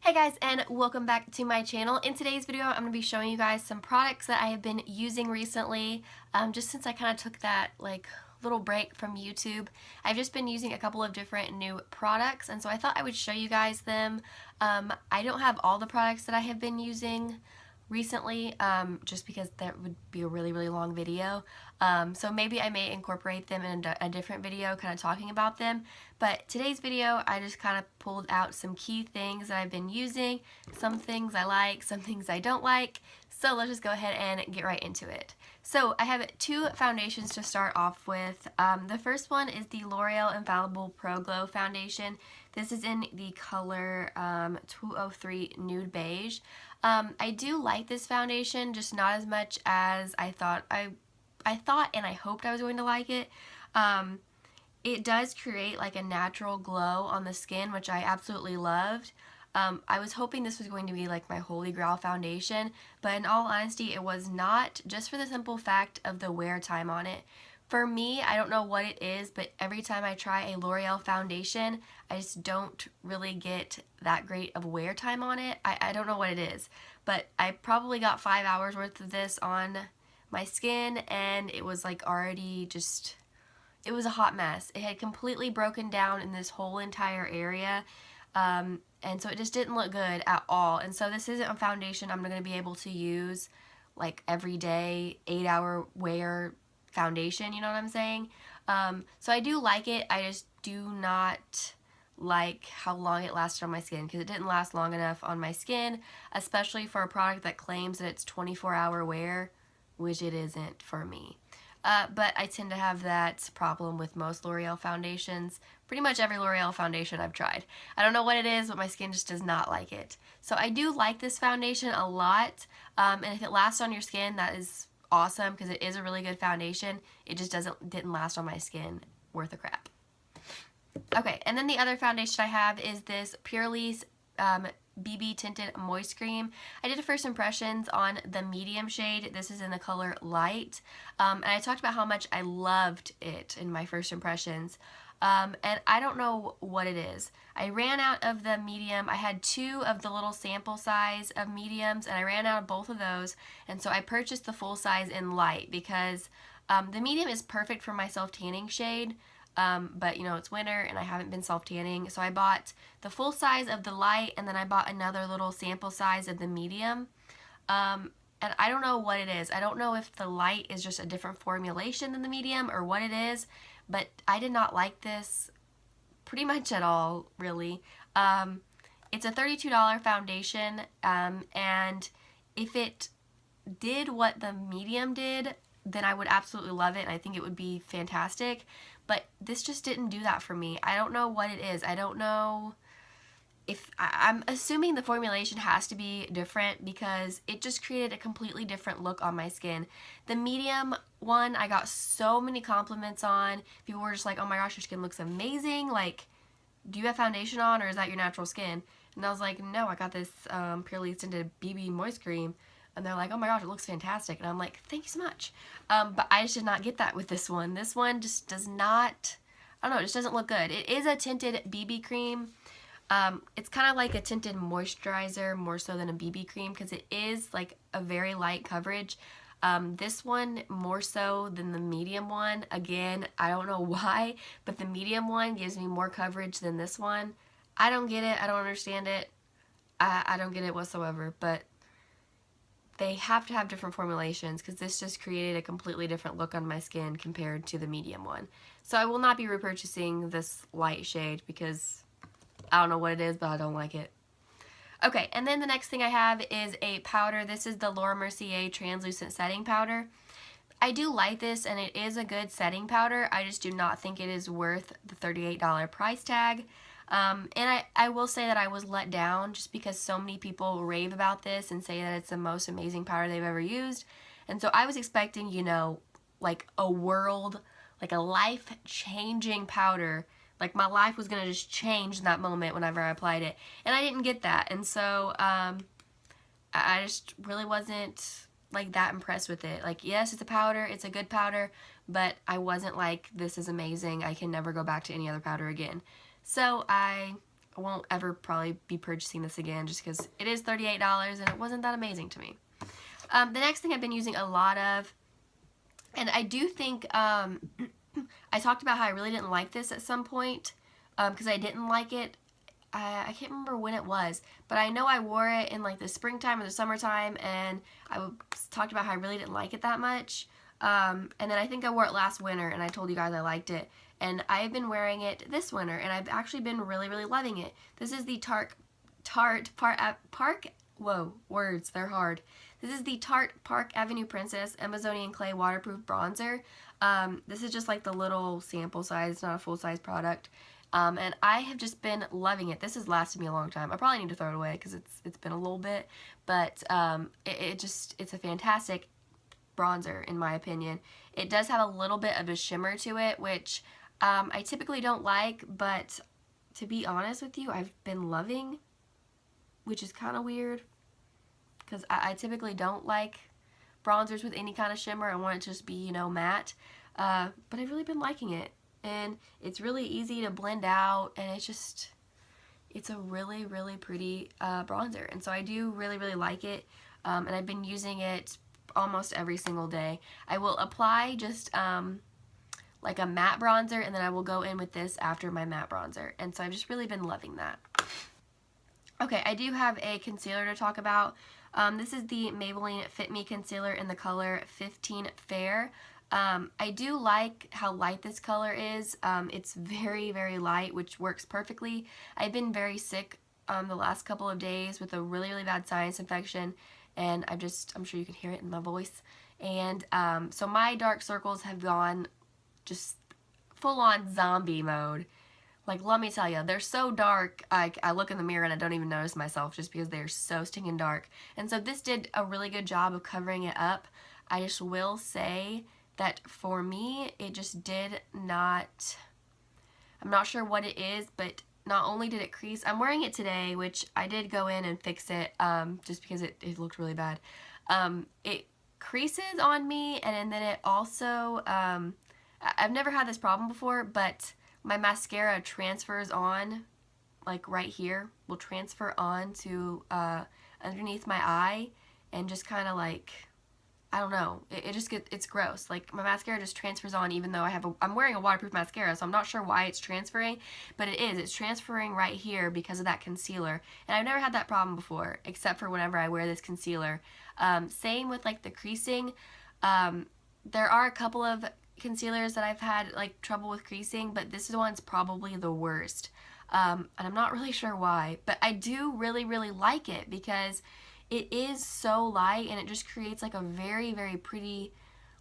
Hey guys, and welcome back to my channel. In today's video, I'm going to be showing you guys some products that I have been using recently, just since I kind of took that little break from YouTube. I've just been using a couple of different new products, and so I thought I would show you guys them. I don't have all the products that I have been using recently, just because that would be a really long video. So maybe I may incorporate them in a different video kind of talking about them. But today's video, I just kind of pulled out some key things that I've been using, some things I like, some things I don't like. So let's just go ahead and get right into it. So I have two foundations to start off with. The first one is the L'Oreal Infallible Pro Glow Foundation. This is in the color 203 Nude Beige. I do like this foundation, just not as much as I thought and I hoped I was going to like it. It does create like a natural glow on the skin, which I absolutely loved. I was hoping this was going to be like my holy grail foundation, but in all honesty, it was not, just for the simple fact of the wear time on it. For me, I don't know what it is, but every time I try a L'Oreal foundation, I just don't really get that great of wear time on it. I don't know what it is, but I probably got 5 hours worth of this on my skin, and it was like already just, it was a hot mess. It had completely broken down in this whole entire area, and so it just didn't look good at all. And so this isn't a foundation I'm going to be able to use like every day, 8-hour wear foundation, you know what I'm saying? So I do like it, I just do not like how long it lasted on my skin, because it didn't last long enough on my skin, especially for a product that claims that it's 24-hour wear, which it isn't for me. But I tend to have that problem with most L'Oreal foundations. Pretty much every L'Oreal foundation I've tried. I don't know what it is, but my skin just does not like it. So I do like this foundation a lot, and if it lasts on your skin, that is awesome, because it is a really good foundation. It just didn't last on my skin worth a crap. Okay, and then the other foundation I have is this Purely's BB Tinted Moist Cream. I did a first impressions on the medium shade. This is in the color Light, and I talked about how much I loved it in my first impressions. And I don't know what it is. I ran out of the medium. I had 2 of the little sample size of mediums, and I ran out of both of those, and so I purchased the full size in Light, because the medium is perfect for my self-tanning shade, but you know, it's winter and I haven't been self-tanning, so I bought the full size of the Light, and then I bought another little sample size of the medium. And I don't know what it is. I don't know if the Light is just a different formulation than the medium or what it is, but I did not like this pretty much at all, really. It's a $32 foundation, and if it did what the medium did, then I would absolutely love it, and I think it would be fantastic, but this just didn't do that for me. I don't know what it is. I don't know if, I'm assuming the formulation has to be different, because it just created a completely different look on my skin. The medium one, I got so many compliments on. People were just like, oh my gosh, your skin looks amazing. Like, do you have foundation on, or is that your natural skin? And I was like, no, I got this Purely Tinted BB Moist Cream. And they're like, oh my gosh, it looks fantastic. And I'm like, thank you so much. But I just did not get that with this one. This one just does not, I don't know, it just doesn't look good. It is a tinted BB cream. It's kind of like a tinted moisturizer more so than a BB cream, because it is like a very light coverage. This one more so than the medium one. Again, I don't know why, but the medium one gives me more coverage than this one. I don't get it. I don't understand it. I don't get it whatsoever, but they have to have different formulations, because this just created a completely different look on my skin compared to the medium one. So I will not be repurchasing this Light shade, because I don't know what it is, but I don't like it. Okay, and then the next thing I have is a powder. This is the Laura Mercier Translucent Setting Powder. I do like this, and it is a good setting powder. I just do not think it is worth the $38 price tag. And I will say that I was let down, just because so many people rave about this and say that it's the most amazing powder they've ever used. And so I was expecting, you know, like a world, like a life-changing powder. Like my life was going to just change in that moment whenever I applied it. And I didn't get that. And so I just really wasn't like that impressed with it. Like, yes, it's a powder, it's a good powder, but I wasn't like, this is amazing, I can never go back to any other powder again. So I I won't ever probably be purchasing this again just because it is $38 and it wasn't that amazing to me. The next thing I've been using a lot of, and I do think, I talked about how I really didn't like this at some point because I didn't like it. I can't remember when it was, but I know I wore it in like the springtime or the summertime, and I talked about how I really didn't like it that much. And then I think I wore it last winter, and I told you guys I liked it. And I've been wearing it this winter, and I've actually been really, really loving it. This is the whoa, words, they're hard. This is the Tarte Park Avenue Princess Amazonian Clay Waterproof Bronzer. This is just like the little sample size. It's not a full-size product. And I have just been loving it. This has lasted me a long time. I probably need to throw it away because it's been a little bit. But it's a fantastic bronzer in my opinion. It does have a little bit of a shimmer to it, which I typically don't like, but to be honest with you, I've been loving, which is kind of weird because I typically don't like bronzers with any kind of shimmer. I want it to just be, you know, matte, but I've really been liking it, and it's really easy to blend out, and it's a really, really pretty bronzer, and so I do really, really like it, and I've been using it almost every single day. I will apply just like a matte bronzer, and then I will go in with this after my matte bronzer, and so I've just really been loving that. Okay, I do have a concealer to talk about. This is the Maybelline Fit Me Concealer in the color 15 Fair. I do like how light this color is. It's very, very light, which works perfectly. I've been very sick the last couple of days with a really, really bad sinus infection, and I'm sure you can hear it in my voice. And so my dark circles have gone just full-on zombie mode. Like, let me tell you, they're so dark, I look in the mirror and I don't even notice myself just because they're so stinking dark. And so this did a really good job of covering it up. I just will say that for me, it just did not, I'm not sure what it is, but not only did it crease, I'm wearing it today, which I did go in and fix it just because it looked really bad. It creases on me, and then it also, I've never had this problem before, but my mascara transfers on, like right here, will transfer on to underneath my eye, and just kind of like, I don't know, it's gross. Like, my mascara just transfers on even though I'm wearing a waterproof mascara, so I'm not sure why it's transferring, but it's transferring right here because of that concealer. And I've never had that problem before, except for whenever I wear this concealer. Same with like the creasing. There are a couple of concealers that I've had like trouble with creasing, but this one's probably the worst. And I'm not really sure why, but I do really, really like it because it is so light, and it just creates like a very, very pretty,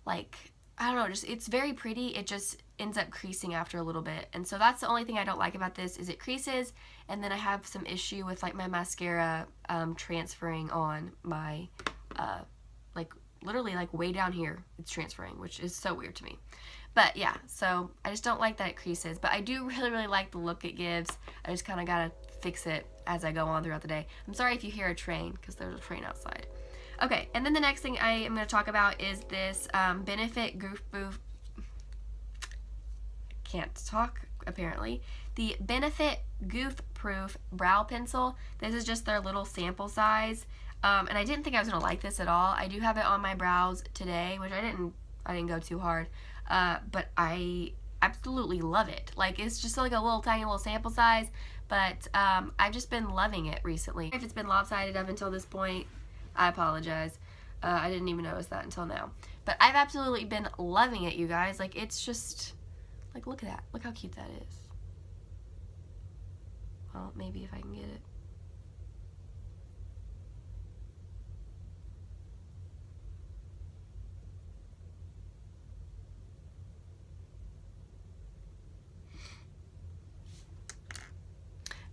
like, I don't know, it's very pretty. It just ends up creasing after a little bit, and so that's the only thing I don't like about this, is it creases, and then I have some issue with like my mascara transferring on my like literally like way down here, it's transferring, which is so weird to me. But yeah, so I just don't like that it creases, but I do really, really like the look it gives. I just kind of gotta fix it as I go on throughout the day. I'm sorry if you hear a train, because there's a train outside. Okay, and then the next thing I am going to talk about is this Benefit Goof Proof, can't talk apparently, the Benefit Goof Proof Brow Pencil. This is just their little sample size, and I didn't think I was going to like this at all. I do have it on my brows today, which I didn't go too hard, but I absolutely love it. Like, it's just like a little tiny little sample size, but I've just been loving it recently. If it's been lopsided up until this point, I apologize. I didn't even notice that until now. But I've absolutely been loving it, you guys. Like, it's just, like, look at that. Look how cute that is. Well, maybe if I can get it.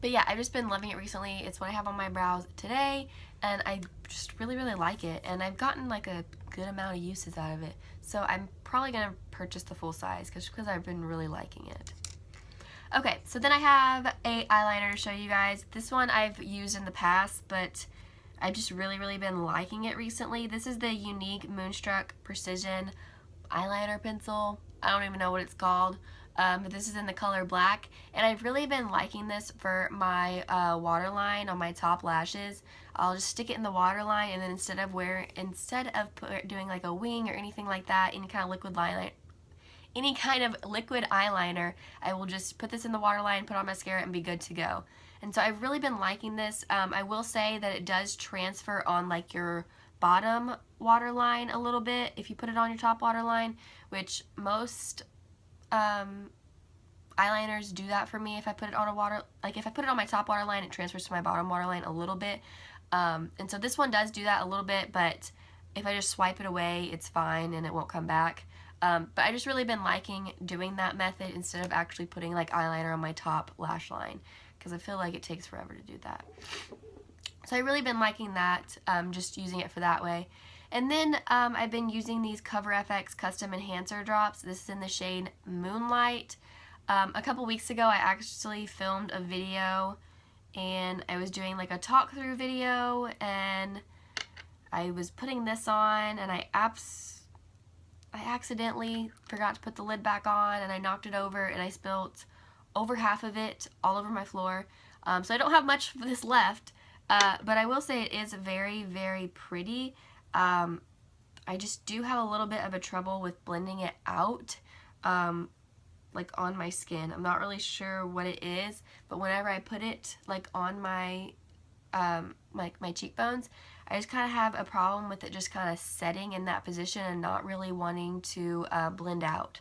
But yeah, I've just been loving it recently. It's what I have on my brows today, and I just really, really like it. And I've gotten like a good amount of uses out of it. So I'm probably going to purchase the full size because I've been really liking it. Okay, so then I have a eyeliner to show you guys. This one I've used in the past, but I've just really, really been liking it recently. This is the Unique Moonstruck Precision Eyeliner Pencil. I don't even know what it's called. but this is in the color black, and I've really been liking this for my waterline on my top lashes. I'll just stick it in the waterline, and then instead of doing like a wing or anything like that, any kind of liquid eyeliner, I will just put this in the waterline, put on mascara, and be good to go. And so I've really been liking this. I will say that it does transfer on like your bottom waterline a little bit if you put it on your top waterline, which most eyeliners do that for me. If I put it on if I put it on my top waterline, it transfers to my bottom waterline a little bit. And so this one does do that a little bit, but if I just swipe it away, it's fine and it won't come back. But I just really been liking doing that method instead of actually putting like eyeliner on my top lash line, because I feel like it takes forever to do that. So I've really been liking that, just using it for that way. And then I've been using these Cover FX Custom Enhancer Drops. This is in the shade Moonlight. A couple weeks ago I actually filmed a video, and I was doing like a talk through video, and I was putting this on, and I accidentally forgot to put the lid back on, and I knocked it over, and I spilt over half of it all over my floor. So I don't have much of this left, but I will say it is very, very pretty. I just do have a little bit of a trouble with blending it out, like on my skin. I'm not really sure what it is, but whenever I put it like on my my cheekbones, I just kind of have a problem with it just kind of setting in that position and not really wanting to blend out.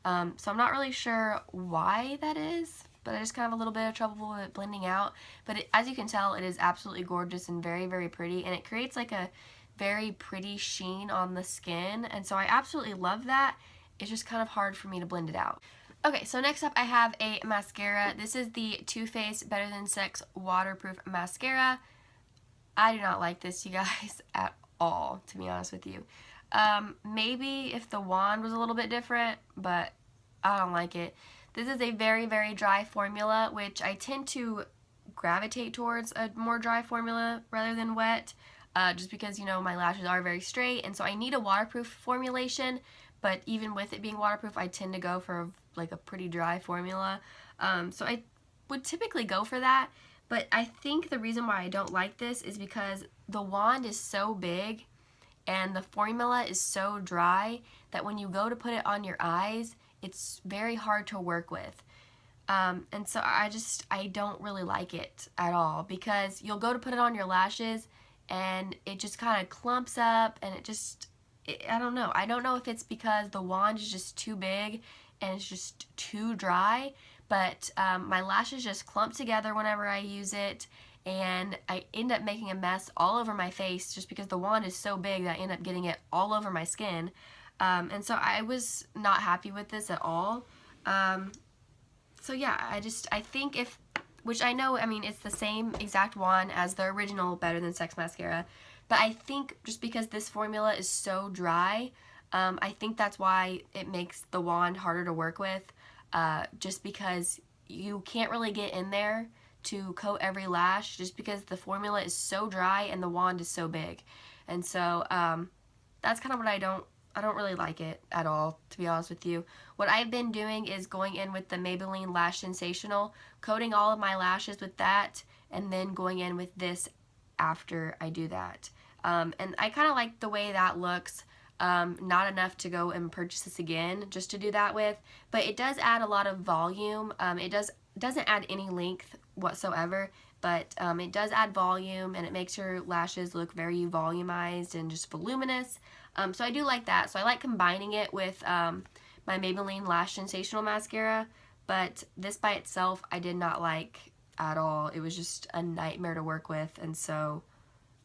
So I'm not really sure why that is, but I just kind of have a little bit of trouble with it blending out. But as you can tell, it is absolutely gorgeous and very, very pretty, and it creates like a very pretty sheen on the skin, and so I absolutely love that. It's just kind of hard for me to blend it out. Okay, so next up I have a mascara. This is the Too Faced Better Than Sex Waterproof Mascara. I do not like this, you guys, at all, to be honest with you. Maybe if the wand was a little bit different, but I don't like it. This is a very, very dry formula, which I tend to gravitate towards a more dry formula rather than wet, just because, you know, my lashes are very straight, and so I need a waterproof formulation, but even with it being waterproof, I tend to go for like a pretty dry formula. So I would typically go for that. But I think the reason why I don't like this is because the wand is so big and the formula is so dry that when you go to put it on your eyes, it's very hard to work with. And so I don't really like it at all, because you'll go to put it on your lashes and it just kind of clumps up, and I don't know. I don't know if it's because the wand is just too big and it's just too dry, but my lashes just clump together whenever I use it, and I end up making a mess all over my face just because the wand is so big that I end up getting it all over my skin. And so I was not happy with this at all. So yeah, I think which I know, I mean, it's the same exact wand as the original Better Than Sex mascara, but I think just because this formula is so dry, I think that's why it makes the wand harder to work with. Just because you can't really get in there to coat every lash just because the formula is so dry and the wand is so big. And so that's kind of what I don't really like it at all, to be honest with you. What I've been doing is going in with the Maybelline Lash Sensational, coating all of my lashes with that, and then going in with this after I do that. And I kind of like the way that looks. Not enough to go and purchase this again just to do that with, but it does add a lot of volume. It doesn't add any length whatsoever, but it does add volume, and it makes your lashes look very volumized and just voluminous. So I do like that. So I like combining it with my Maybelline Lash Sensational mascara, but this by itself I did not like at all. It was just a nightmare to work with, and so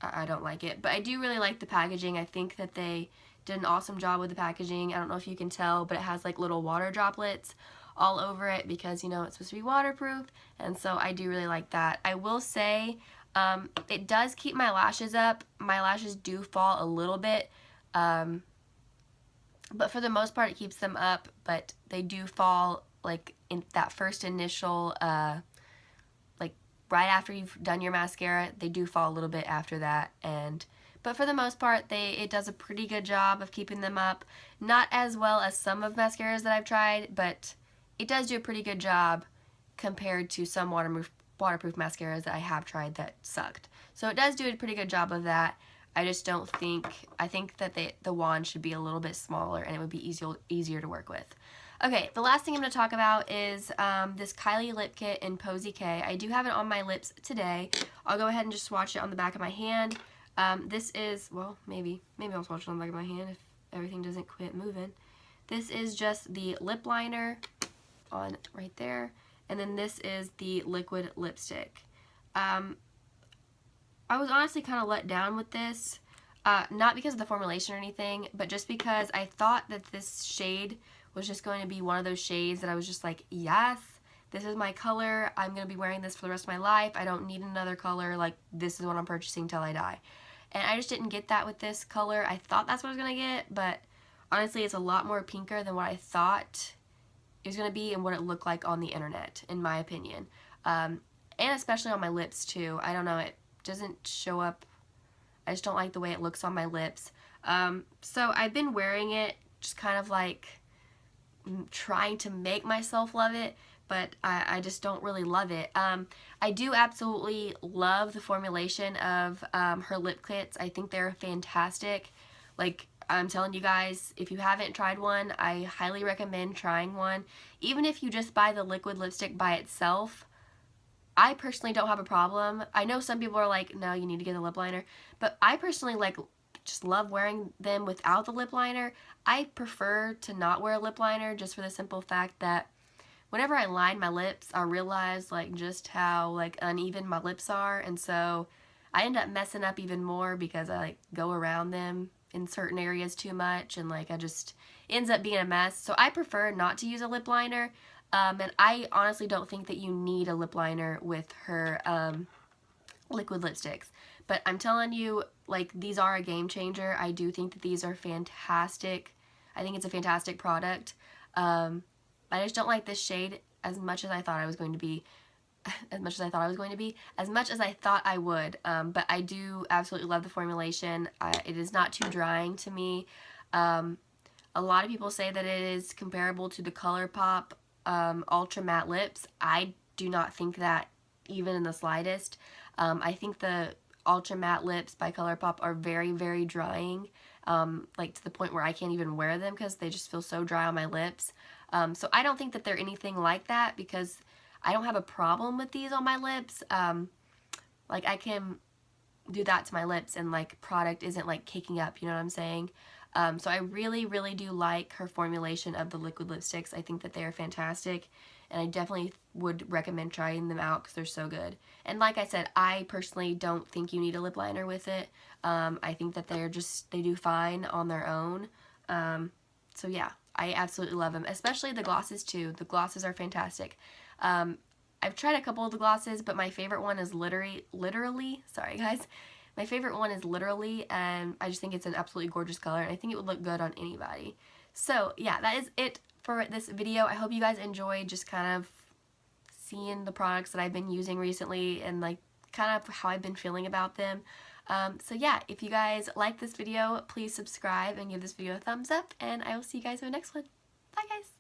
I don't like it. But I do really like the packaging. I think that they did an awesome job with the packaging. I don't know if you can tell, but it has like little water droplets all over it because, you know, it's supposed to be waterproof, and so I do really like that. I will say it does keep my lashes up. My lashes do fall a little bit, but for the most part it keeps them up, but they do fall like in that first initial like right after you've done your mascara. They do fall a little bit after that, but for the most part, it does a pretty good job of keeping them up. Not as well as some of mascaras that I've tried, but it does do a pretty good job compared to some waterproof mascaras that I have tried that sucked. So it does do a pretty good job of that. I just don't think, I think that the wand should be a little bit smaller and it would be easier to work with. Okay, the last thing I'm going to talk about is this Kylie Lip Kit in Posy K. I do have it on my lips today. I'll go ahead and just swatch it on the back of my hand. This is, well, maybe I'll swatch it on the back of my hand if everything doesn't quit moving. This is just the lip liner on right there, and then this is the liquid lipstick. I was honestly kind of let down with this, not because of the formulation or anything, but just because I thought that this shade was just going to be one of those shades that I was just like, yes, this is my color, I'm going to be wearing this for the rest of my life, I don't need another color, like this is what I'm purchasing till I die. And I just didn't get that with this color. I thought that's what I was going to get, but honestly it's a lot more pinker than what I thought it was going to be and what it looked like on the internet, in my opinion. And especially on my lips too. I don't know, it doesn't show up. I just don't like the way it looks on my lips. So I've been wearing it just kind of like trying to make myself love it, but I just don't really love it. I do absolutely love the formulation of her lip kits. I think they're fantastic. Like, I'm telling you guys, if you haven't tried one, I highly recommend trying one. Even if you just buy the liquid lipstick by itself, I personally don't have a problem. I know some people are like, no, you need to get a lip liner, but I personally like just love wearing them without the lip liner. I prefer to not wear a lip liner just for the simple fact that whenever I line my lips, I realize like just how like uneven my lips are, and so I end up messing up even more because I like go around them in certain areas too much, and like I just ends up being a mess. So I prefer not to use a lip liner. And I honestly don't think that you need a lip liner with her liquid lipsticks. But I'm telling you, like, these are a game changer. I do think that these are fantastic. I think it's a fantastic product. I just don't like this shade as much as I thought I was going to be. As much as I thought I would. But I do absolutely love the formulation. It is not too drying to me. A lot of people say that it is comparable to the ColourPop Ultra Matte Lips. I do not think that even in the slightest. I think the Ultra Matte Lips by ColourPop are very, very drying, like to the point where I can't even wear them because they just feel so dry on my lips. So I don't think that they're anything like that because I don't have a problem with these on my lips. Like I can do that to my lips and like product isn't like caking up, you know what I'm saying? So I really, really do like her formulation of the liquid lipsticks. I think that they are fantastic, and I definitely would recommend trying them out because they're so good. And like I said, I personally don't think you need a lip liner with it. I think that they do fine on their own. So yeah, I absolutely love them, especially the glosses too. The glosses are fantastic. I've tried a couple of the glosses, but my favorite one is literally, sorry guys, my favorite one is Literally, and I just think it's an absolutely gorgeous color, and I think it would look good on anybody. So yeah, that is it for this video. I hope you guys enjoyed just kind of seeing the products that I've been using recently and like kind of how I've been feeling about them. So yeah, if you guys like this video, please subscribe and give this video a thumbs up, and I will see you guys in the next one. Bye guys!